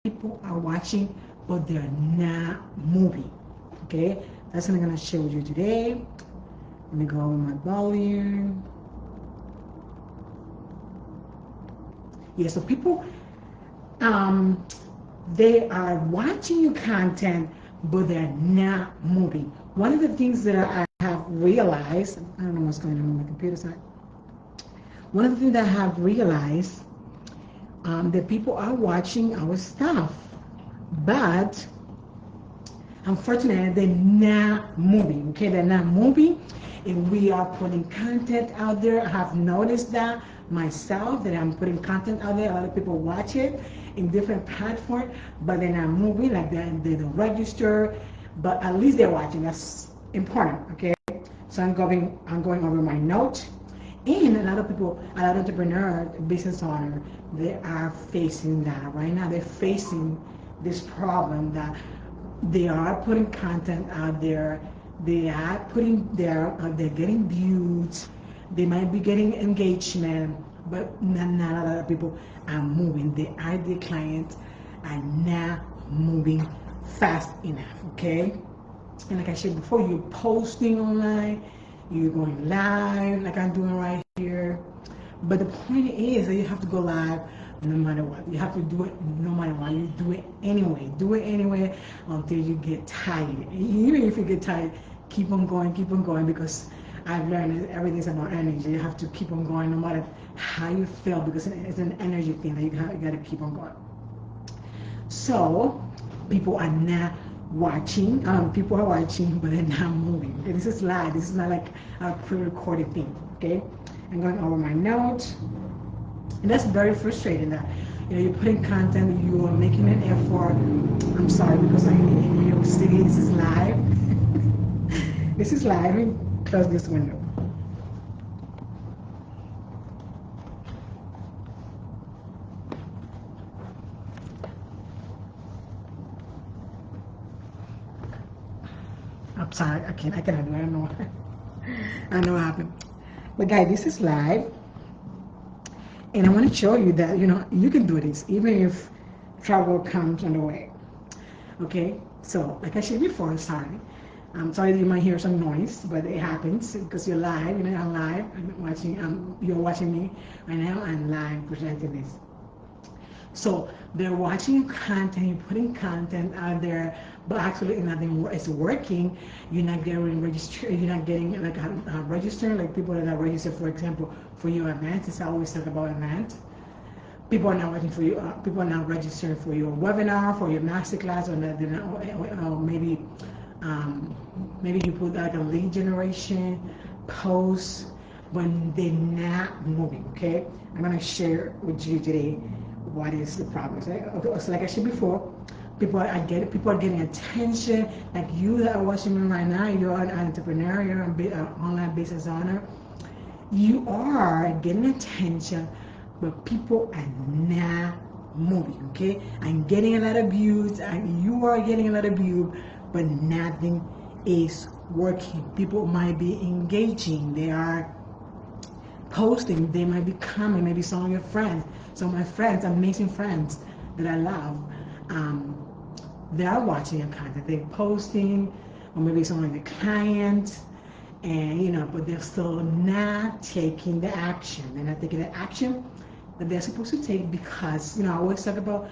people are watching, but they're not moving. Okay, that's what I'm gonna share with you today. Let me go with my volume. Yeah, so people, um, they are watching your content, but they're not moving. One of the things that I have realized, I don't know what's going on with my computer side. One of the things that I have realized that people are watching our stuff, but unfortunately, they're not moving. Okay, they're not moving. If we are putting content out there, I have noticed that myself that I'm putting content out there. A lot of people watch it in different platforms, but they're not moving. Like they don't register, but at least they're watching. That's important. Okay, so I'm going over my note. And a lot of people, a lot of entrepreneurs, business owners, they are facing that right now. They're facing this problem that they are putting content out there. They are putting their, they're getting views. They might be getting engagement, but not a lot of people are moving. The ideal clients are not moving fast enough. Okay, and like I said before, you're posting online, you're going live, like I'm doing right here. But the point is that you have to go live no matter what. You have to do it no matter what. You do it anyway. Do it anyway until you get tired. Even if you get tired, keep on going because I've learned that everything's about energy. You have to keep on going no matter how you feel because it's an energy thing that you got to keep on going. So people are not watching. People are watching, but they're not moving. And this is live. This is not like a pre-recorded thing. Okay, I'm going over my notes, and that's very frustrating. That you're putting content, you are making an effort. I'm sorry because I'm in New York City. This is live. This is live. Let me close this window. I'm sorry. I cannot do it. I don't know. I don't know what happened. But guys, this is live. And I want to show you that, you can do this even if trouble comes on the way. Okay? So, like I said before, sorry. I'm sorry that you might hear some noise, but it happens because you're live. I'm live. You're watching me right now. I'm live presenting this. So they're watching content, you're putting content out there, but actually nothing is working. You're not getting registered. You're not getting like registered, like people that are registered, for example, for your event. Since I always talk about event, people are not waiting for you. People are not registering for your webinar, for your masterclass, or maybe you put like a lead generation post when they're not moving. Okay, I'm gonna share with you today what is the problem. So like I said before, people are getting attention. Like you that are watching me right now, you're an entrepreneur, you're an online business owner. You are getting attention, but people are not moving. Okay, I'm getting a lot of views, and you are getting a lot of views, but nothing is working. People might be engaging. They are posting, they might be coming, maybe some of your friends, some of my friends, amazing friends that I love, they are watching your content, they're posting, or maybe some of the clients, and but they're still not taking the action. They're not taking the action that they're supposed to take because, I always talk about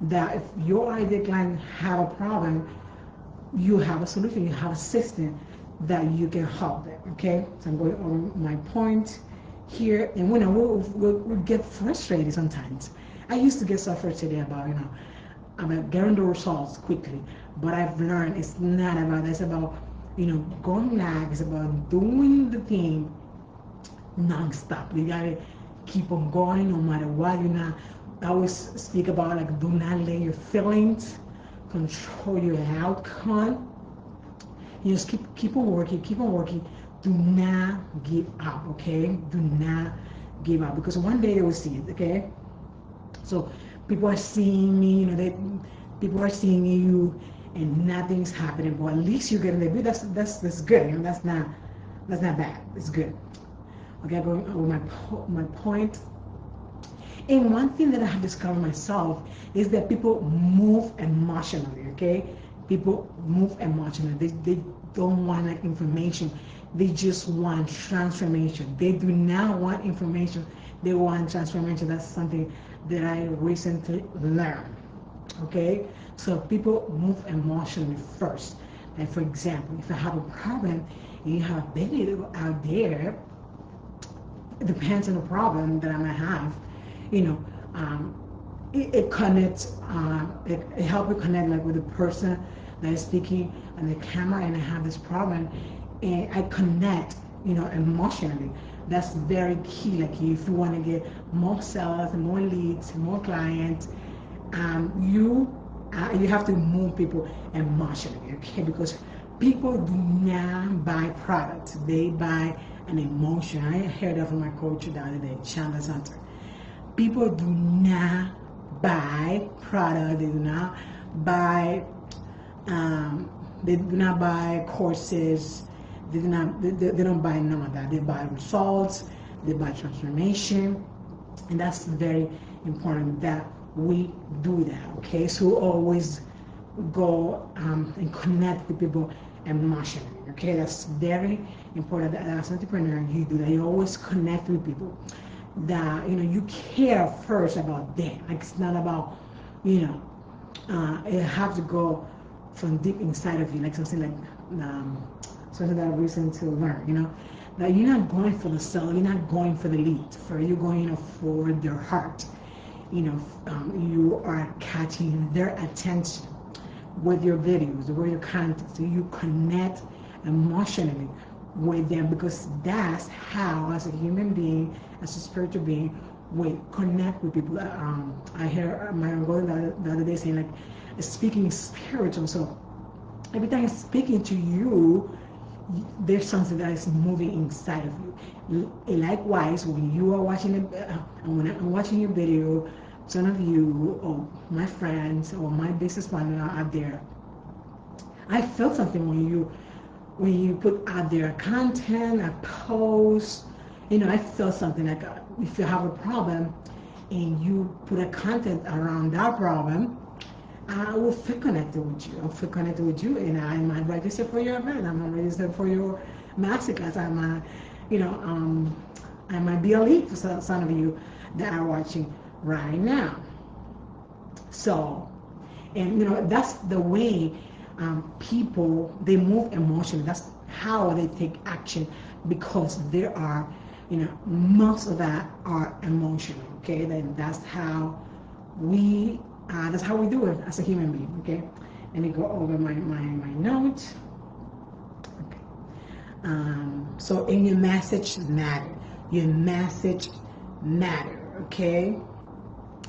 that if your ideal client have a problem, you have a solution, you have a system that you can help them. Okay, so I'm going over my point here, and we'll get frustrated sometimes. I used to get so frustrated about getting the results quickly, but I've learned it's not about that. It's about going live. It's about doing the thing non-stop. You gotta keep on going no matter what. I always speak about like do not let your feelings control your outcome. You just keep on working, keep on working. Do not give up, okay? Do not give up because one day they will see it, okay? So people are seeing me, people are seeing you, and nothing's happening. But at least you're getting the view. That's good. That's not bad. It's good. Okay, going over my point. And one thing that I have discovered myself is that people move emotionally, okay? People move emotionally. They don't want like information. They just want transformation. They do not want information. They want transformation. That's something that I recently learned. Okay? So people move emotionally first. Like for example, if I have a problem and you have a video out there, it depends on the problem that I might have, you know, it connects, it helps you connect like with the person that is speaking on the camera, and I have this problem, and I connect, emotionally. That's very key. Like if you want to get more sales, more leads, more clients, you have to move people emotionally, okay? Because people do not buy products; they buy an emotion. I heard that from my coach the other day, Chandler Hunter. People do not buy product. They do not buy. They do not buy courses. They don't buy none of that. They buy results. They buy transformation, and that's very important that we do that. Okay, so always go and connect with people emotionally. Okay, that's very important. That as an entrepreneur, you do that. You always connect with people. That you care first about them. Like it's not about it has to go from deep inside of you, like something that I recently learned. That you're not going for the sale, you're not going for the lead, you're going for their heart. You are catching their attention with your videos, with your content, so you connect emotionally with them, because that's how, as a human being, as a spiritual being, we connect with people. I hear my brother the other day saying, like, speaking spiritual. So every time I'm speaking to you, there's something that is moving inside of you. Likewise, when you are watching when I'm watching your video, some of you or my friends or my business partner out there, I felt something when you put out there content, a post. I feel something like if you have a problem and you put a content around that problem, I will feel connected with you. I'll feel connected with you, and I might register for your event. I might register for your masterclass. I might be a lead for some of you that are watching right now. So, and that's the way people, they move emotionally. That's how they take action, because there are, most of that are emotional. Okay, then that's how we do it as a human being. Okay, let me go over my notes. Okay. So in your message matter. Your message matter. Okay.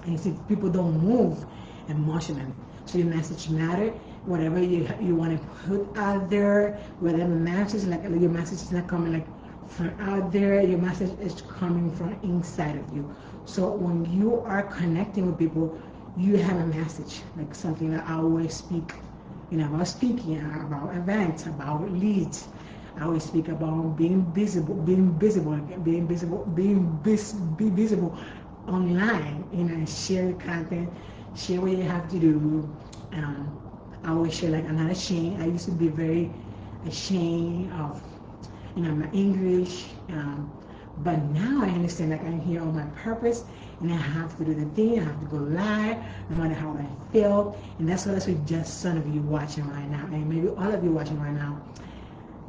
And you see, people don't move emotionally. So your message matter. Whatever you want to put out there, whatever message, like your message is not coming like from out there. Your message is coming from inside of you. So when you are connecting with people, you have a message, like something that I always speak, about speaking, about events, about leads. I always speak about being visible, be visible online, share your content, share what you have to do. I always share, like, I'm not ashamed. I used to be very ashamed of, my English, but now I understand, like, I'm here on my purpose, and I have to do the thing. I have to go live, no matter how I feel, and that's what just some of you watching right now, and maybe all of you watching right now.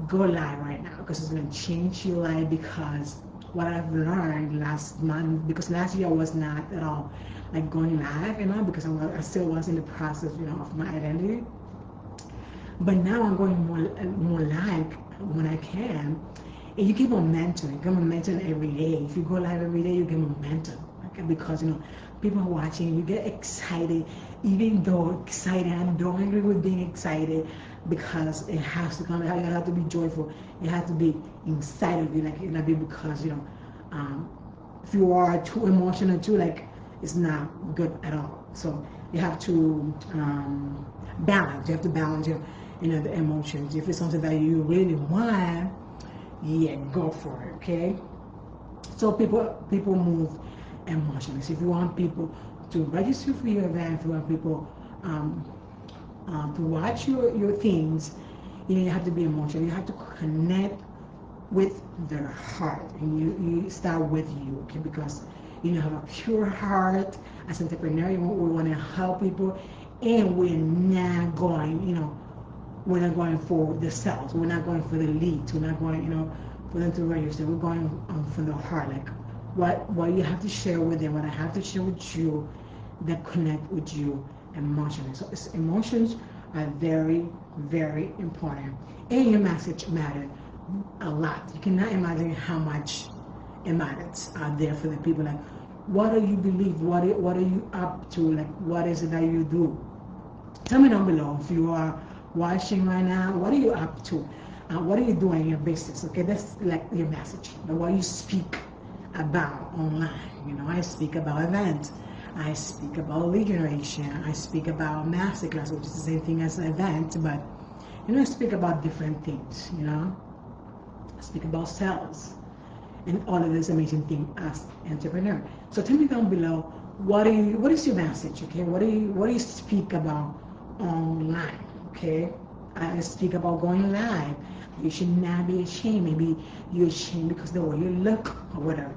Go live right now, because it's going to change your life. Because what I've learned last month, because last year I was not at all like going live, because I still was in the process, of my identity. But now I'm going more live when I can, and you get momentum. You get momentum every day. If you go live every day, you get momentum. Okay? Because people are watching. You get excited, even though excited. I don't agree with being excited, because it has to come. It has to be joyful. It has to be inside of you. Like it not be because if you are too emotional too, like it's not good at all. So you have to balance. You have to balance your the emotions. If it's something that you really want, yeah, go for it. Okay. So people move emotionless. If you want people to register for your event, if you want people to watch your things, you have to be emotional. You have to connect with their heart, and you start with you, okay? Because you have a pure heart as an entrepreneur. We want to help people, and we're not going, we're not going for the sales. We're not going for the leads. We're not going, for them to register. We're going from the heart, like what you have to share with them, what I have to share with you, that connect with you emotionally. So emotions are very, very important, and your message matters a lot. You cannot imagine how much it matters out there for the people. Like, what do you believe? What are you up to? Like, what is it that you do? Tell me down below if you are watching right now. What are you up to? What are you doing in your business? Okay, that's like your message. What you speak about online. I speak about events. I speak about lead generation. I speak about masterclass, which is the same thing as an event, but I speak about different things. I speak about sales and all of this amazing thing as entrepreneur. So tell me down below, what is your message? Okay, what do you speak about online? Okay, I speak about going live. You should not be ashamed. Maybe you're ashamed because of the way you look or whatever.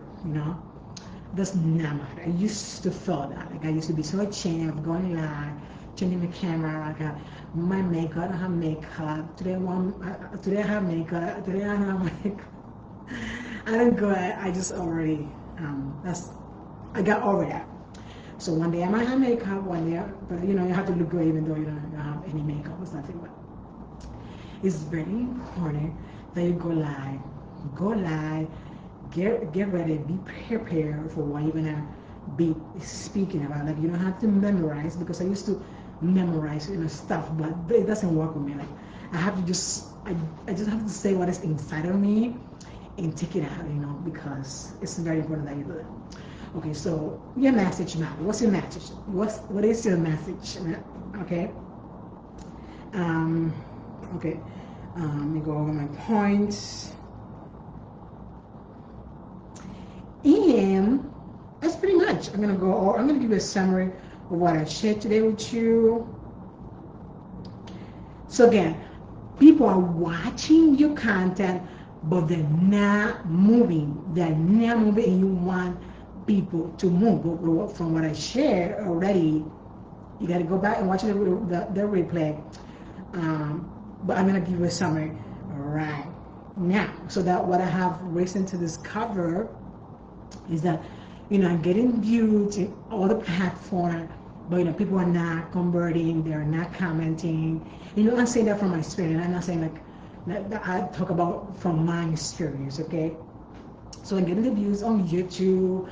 Does not matter. I used to feel that. Like, I used to be so ashamed of going live, changing the camera, like my makeup, I don't have makeup. Today I have makeup. Today I don't have makeup. I don't go. I just already. I got over that. So one day I might have makeup, one day, but you have to look good even though you don't have any makeup or something. But it's very important that you go live. Go live. Get ready, be prepared for what you're gonna be speaking about. Like, you don't have to memorize, because I used to memorize stuff, but it doesn't work with me. Like, I have to I just have to say what is inside of me and take it out, because it's very important that you do it. Okay, so your message now. What's your message? What is your message? Okay. Okay. Let me go over my points. And that's pretty much. I'm gonna give you a summary of what I shared today with you. So again, people are watching your content, but they're not moving. And you want people to move. But from what I shared already, you got to go back and watch the replay. But I'm gonna give you a summary right now, so that what I have recently to discover is that I'm getting views in all the platforms, but people are not converting, they're not commenting. I'm saying that from my experience. I'm not saying like I talk about from my experience, okay? So I'm getting the views on YouTube,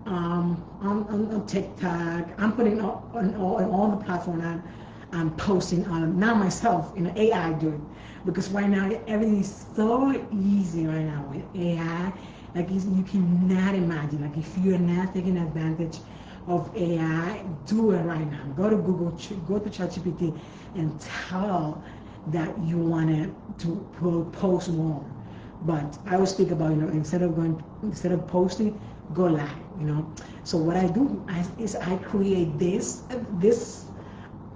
on TikTok. I'm putting on all the platforms. I'm posting on, not myself, AI do it, because right now everything is so easy right now with AI. Like, you cannot imagine. Like, if you're not taking advantage of AI, do it right now. Go to Google, go to ChatGPT, and tell that you want to post more. But I will speak about, instead of posting, go live. So what I do is I create this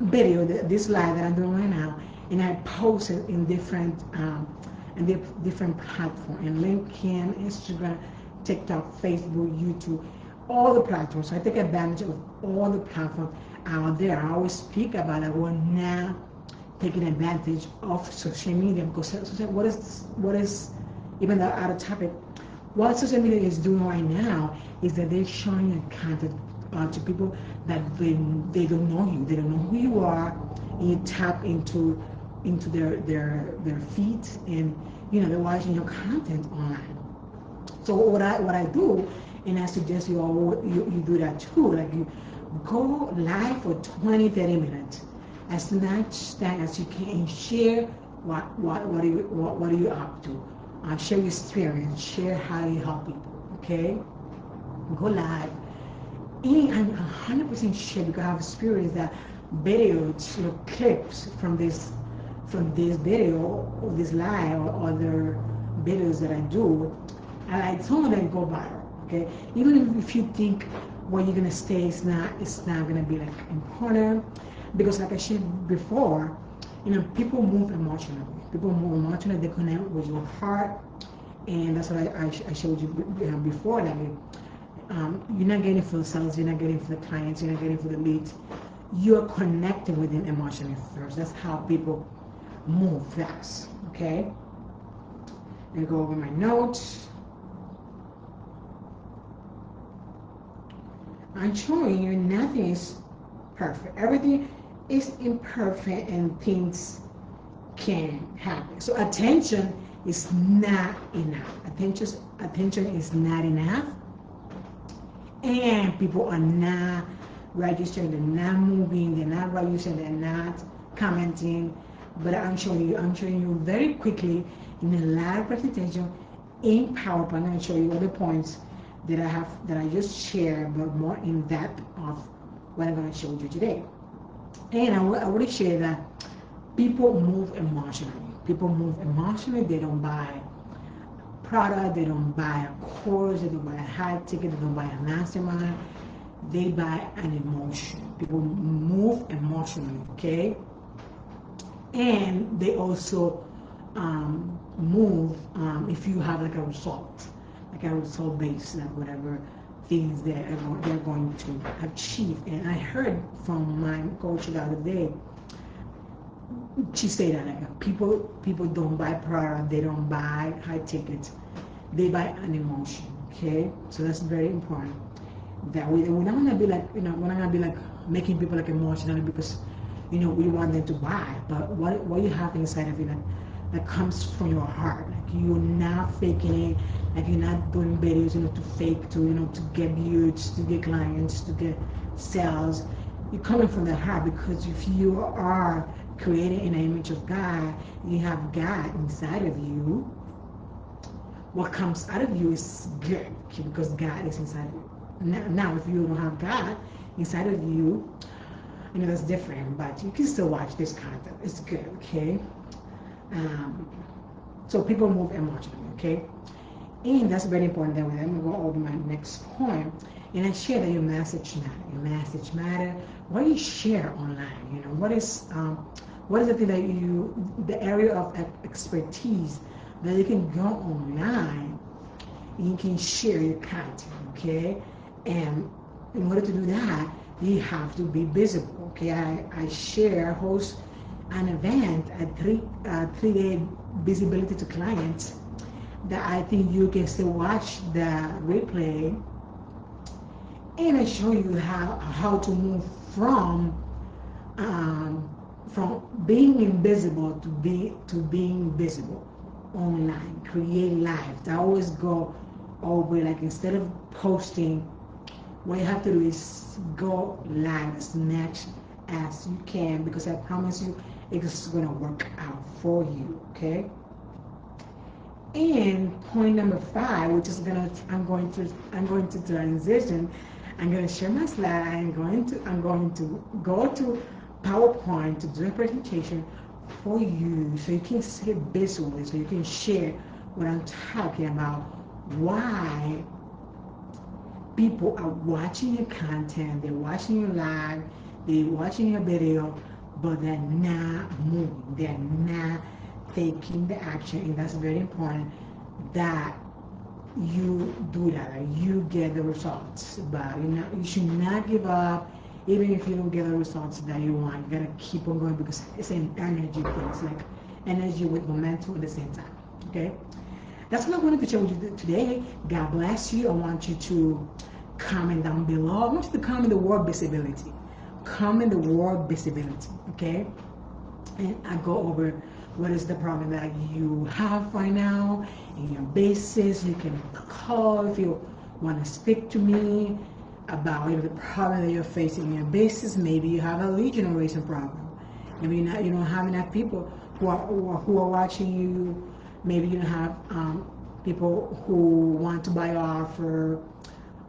video, this live that I'm doing right now, and I post it in different platforms, in LinkedIn, Instagram, TikTok, Facebook, YouTube, all the platforms. So I take advantage of all the platforms out there. I always speak about it. We're now taking advantage of social media, because what is even though out of topic, what social media is doing right now is that they're showing a content to people that they don't know you, they don't know who you are, and you tap into their feed, and they're watching your content online. So what I do, and I suggest you do that too. Like, you go live for 20-30 minutes, as much time as you can, and share what are you up to. Share your experience, share how you help people. Okay, go live. And I'm 100% sure, because I have experienced that videos, clips from this video or this live or other videos that I do, and I told them go viral. okay? Even if you think where you're gonna stay is not, it's not gonna be like important, because like I said before, you know, people move emotionally. People move emotionally. They connect with your heart, and that's what I showed you before. That you're not getting for the sales, you're not getting for the clients, you're not getting for the leads. You're connecting with them emotionally first. That's how people move fast. Okay. Let me go over my notes. I'm showing you nothing is perfect. Everything is imperfect and things can happen. So attention is not enough. Attention is not enough. And people are not registering, they're not moving, they're not registering, they're not commenting. But I'm showing you very quickly in a live presentation in PowerPoint. I'm going to show you all the points that I just shared, but more in depth of what I'm going to show you today. And I want to share that people move emotionally. People move emotionally. They don't buy product. They don't buy a course. They don't buy a high ticket. They don't buy a mastermind. They buy an emotion. People move emotionally. Okay. And they also move if you have like a result based, like whatever things they're going to achieve. And I heard from my coach the other day, she said that like people don't buy product, they don't buy high tickets, they buy an emotion. Okay, so that's very important. That we're not gonna be like, we're not gonna be like making people like emotional because we want them to buy, but what you have inside of you that comes from your heart, like you're not faking it, like you're not doing videos to fake, to get views, to get clients, to get sales. You're coming from the heart, because if you are created in the image of God, you have God inside of you. What comes out of you is good, because God is inside of you. Now if you don't have God inside of you, that's different, but you can still watch this content. It's good, okay? So people move emotionally, okay? And that's very important. Then I'm going to go over my next point. And I share that your message matter. Your message matter. What you share online, what is the thing that the area of expertise that you can go online and you can share your content, okay? And in order to do that, you have to be visible, okay? I host an event, a three-day visibility to clients, that I think you can still watch the replay, and I show you how to move from being invisible to being visible online. Create live. I always go over, like, instead of posting, what you have to do is go live as much as you can, because I promise you it's going to work out for you, okay? And point number 5, which is I'm going to transition. I'm going to share my slide. I'm going to go to PowerPoint to do a presentation for you, so you can see it visually, so you can share what I'm talking about. Why people are watching your content, they're watching your live, they're watching your video, but they're not moving, they're not taking the action. And that's very important, that you do that, you get the results. But you should not give up. Even if you don't get the results that you want, you gotta keep on going, because it's an energy thing. It's like energy with momentum at the same time. Okay, that's what I wanted to share with you today. God bless you. I want you to comment down below. I want you to comment the word visibility. Comment the word visibility. Okay, and I go over what is the problem that you have right now in your business. You can call if you want to speak to me about the problem that you're facing in your business. Maybe you have a lead generation problem. Maybe you don't have enough people who are watching you. Maybe you don't have people who want to buy your offer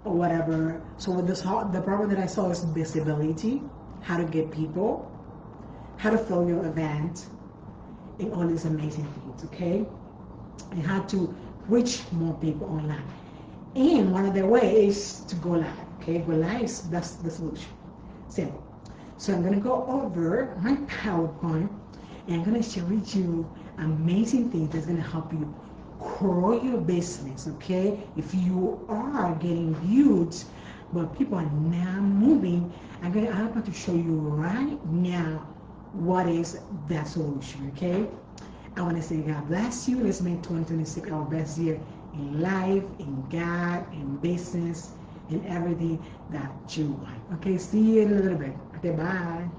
or whatever. So with the problem that I saw is visibility, how to get people, how to fill your event, and all these amazing things, okay? And how to reach more people online. And one of the ways to go live. Okay, go live, that's the solution. Simple. So I'm going to go over my PowerPoint and I'm going to share with you amazing things that's going to help you grow your business. Okay, if you are getting views but people are not moving, I'm going to show you right now what is that solution. Okay, I want to say God bless you. Let's make 2026 our best year in life, in God, in business, in everything that you want. Okay, see you in a little bit. Okay, bye.